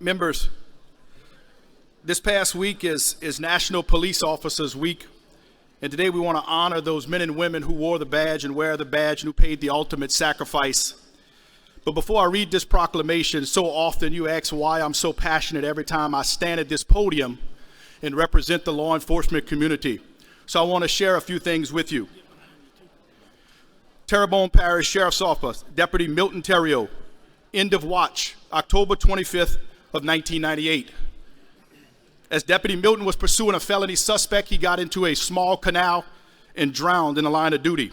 Members, this past week is National Police Officers Week, and today we want to honor those men and women who wore the badge and wear the badge and who paid the ultimate sacrifice. But before I read this proclamation, so often you ask why I'm so passionate every time I stand at this podium and represent the law enforcement community. So I want to share a few things with you. Terrebonne Parish Sheriff's Office, Deputy Milton Theriault, end of watch, October 25th of 1998. As Deputy Milton was pursuing a felony suspect, he got into a small canal and drowned in the line of duty.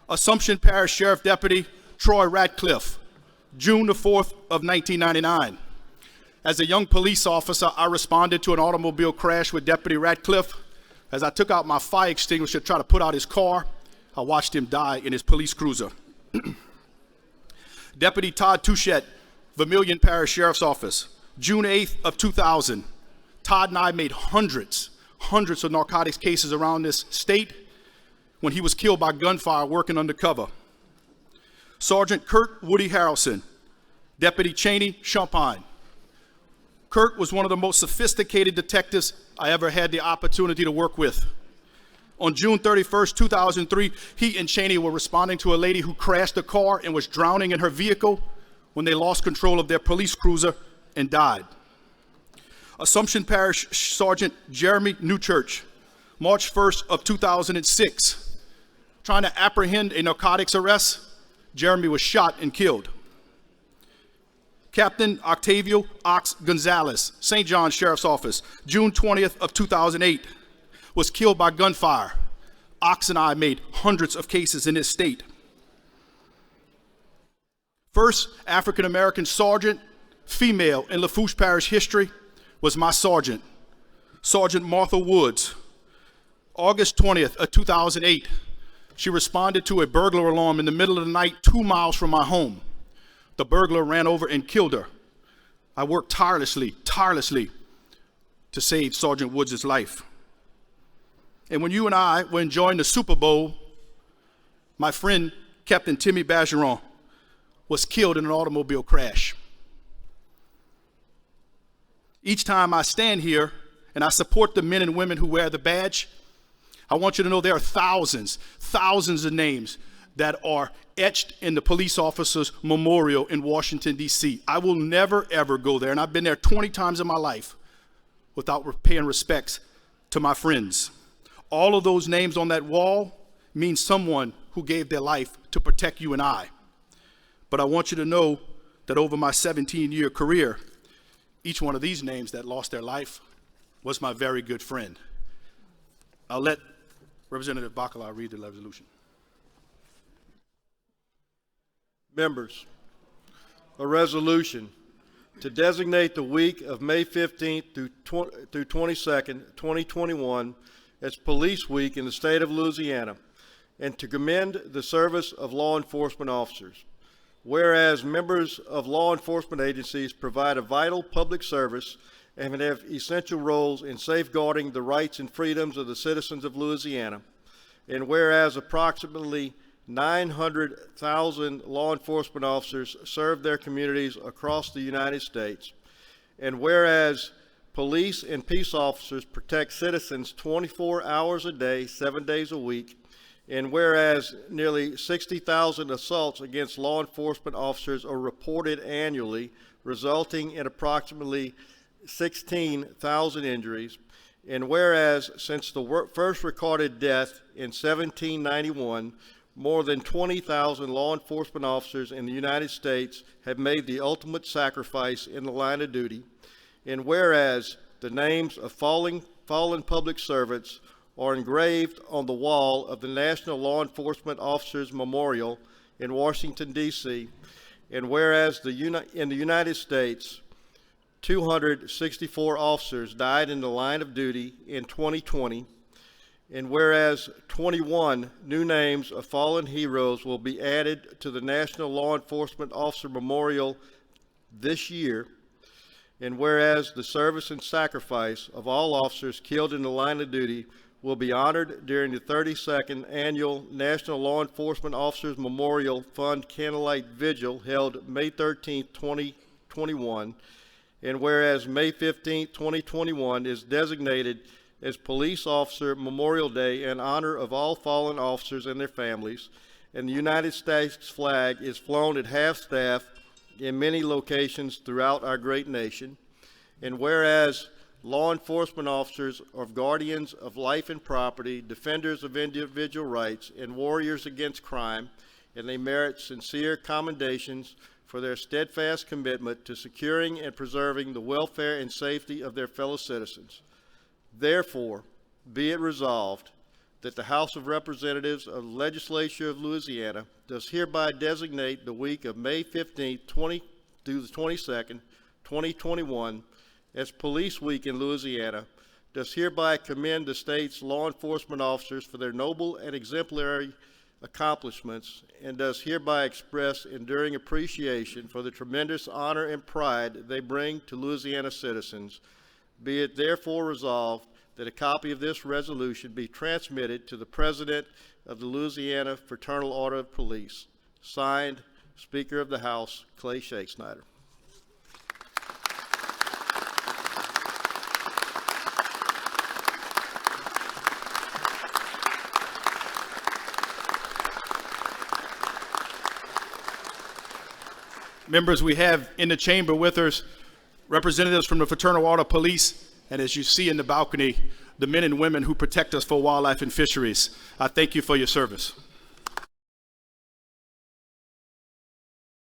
Assumption Parish Sheriff Deputy Troy Radcliffe, June the 4th of 1999. As a young police officer, I responded to an automobile crash with Deputy Radcliffe. As I took out my fire extinguisher to try to put out his car, I watched him die in his police cruiser. Deputy Todd Touchette, Vermilion Parish Sheriff's Office, June 8th of 2000. Todd and I made hundreds of narcotics cases around this state when he was killed by gunfire working undercover. Sergeant Kurt Woody Harrelson, Deputy Cheney Champagne. Kurt was one of the most sophisticated detectives I ever had the opportunity to work with. On June 31st, 2003, he and Cheney were responding to a lady who crashed a car and was drowning in her vehicle when they lost control of their police cruiser and died. Assumption Parish Sergeant Jeremy Newchurch, March 1st of 2006. Trying to apprehend a narcotics arrest, Jeremy was shot and killed. Captain Octavio Ox Gonzalez, St. John Sheriff's Office, June 20th of 2008, was killed by gunfire. Ox and I made hundreds of cases in this state. First African-American sergeant, female in Lafourche Parish history, was my sergeant, Sergeant Martha Woods. August 20th of 2008, she responded to a burglar alarm in the middle of the night 2 miles from my home. The burglar ran over and killed her. I worked tirelessly to save Sergeant Woods' life. And when you and I were enjoying the Super Bowl, my friend, Captain Timmy Bergeron, was killed in an automobile crash. Each time I stand here and I support the men and women who wear the badge, I want you to know there are thousands of names that are etched in the police officer's memorial in Washington, D.C. I will never, ever go there, and I've been there 20 times in my life without paying respects to my friends. All of those names on that wall mean someone who gave their life to protect you and I. But I want you to know that over my 17-year career, each one of these names that lost their life was my very good friend. I'll let Representative Bacala read the resolution. Members, a resolution to designate the week of May 15th through 22nd, 2021 as Police Week in the state of Louisiana, and to commend the service of law enforcement officers. Whereas members of law enforcement agencies provide a vital public service and have essential roles in safeguarding the rights and freedoms of the citizens of Louisiana, and whereas approximately 900,000 law enforcement officers serve their communities across the United States, and whereas police and peace officers protect citizens 24 hours a day, 7 days a week, and whereas nearly 60,000 assaults against law enforcement officers are reported annually, resulting in approximately 16,000 injuries, and whereas since the first recorded death in 1791, more than 20,000 law enforcement officers in the United States have made the ultimate sacrifice in the line of duty, and whereas the names of fallen public servants are engraved on the wall of the National Law Enforcement Officers Memorial in Washington, D.C., and whereas in the United States, 264 officers died in the line of duty in 2020, and whereas 21 new names of fallen heroes will be added to the National Law Enforcement Officer Memorial this year, and whereas the service and sacrifice of all officers killed in the line of duty will be honored during the 32nd Annual National Law Enforcement Officers Memorial Fund Candlelight Vigil held May 13, 2021. And whereas May 15, 2021 is designated as Police Officer Memorial Day in honor of all fallen officers and their families, and the United States flag is flown at half-staff in many locations throughout our great nation. And whereas law enforcement officers are guardians of life and property, defenders of individual rights, and warriors against crime, and they merit sincere commendations for their steadfast commitment to securing and preserving the welfare and safety of their fellow citizens. Therefore, be it resolved that the House of Representatives of the Legislature of Louisiana does hereby designate the week of May 15, 20 through the 22nd, 2021 as Police Week in Louisiana, does hereby commend the state's law enforcement officers for their noble and exemplary accomplishments, and does hereby express enduring appreciation for the tremendous honor and pride they bring to Louisiana citizens. Be it therefore resolved that a copy of this resolution be transmitted to the President of the Louisiana Fraternal Order of Police. Signed, Speaker of the House, Clay Shakesnyder. Members, we have in the chamber with us representatives from the Fraternal Order of Police, and as you see in the balcony, the men and women who protect us for wildlife and fisheries. I thank you for your service.